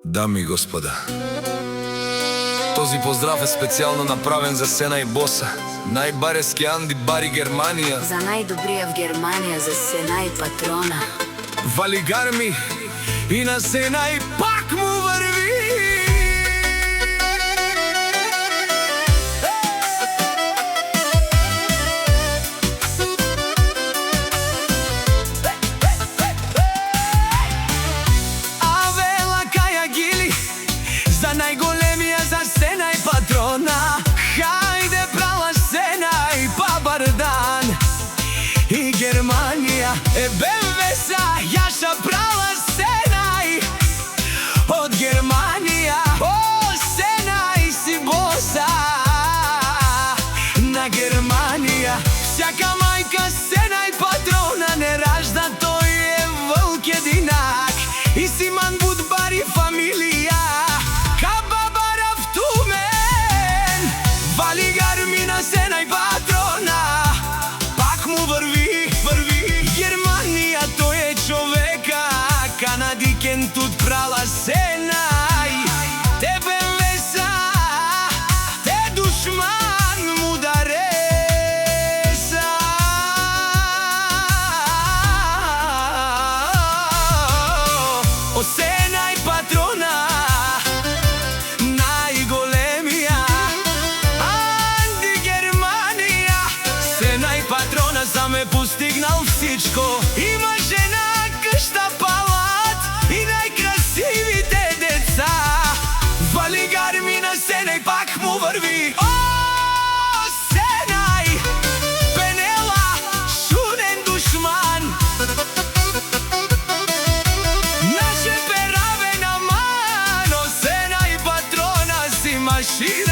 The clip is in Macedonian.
Дами и господа, този поздрав е специјално направен за Сена и Боса, најбарески Анди Бари Германија. За најдобрија в Германија, за Сена и патрона. Вали гарми и на Сена и пак му върви. За најголемија, за Сена и патрона. Хајде прала Сена и Бабардан. И Германија е БМВ-са, јаша прала Сена и од Германија. О, Сена и си Боса на Германија. Всяка мајка Сена и патрона не ражда, тој е вълк единак. И Симан Будбари фамилија. Вали гарми на Сена и патрона, пак му върви, върви. Германија, тој е човека, канадикен тут прала Сена и те БМВ-са, те душман му дареса. О, Сена и патрона, патрона сам е постигнал всичко. Има жена, къща, палат и најкрасивите деца. Вали гарми на Сена и пак му върви. О, Сена и Пенела, шунен душман. Наше пераве на мано, Сена и патрона си машина.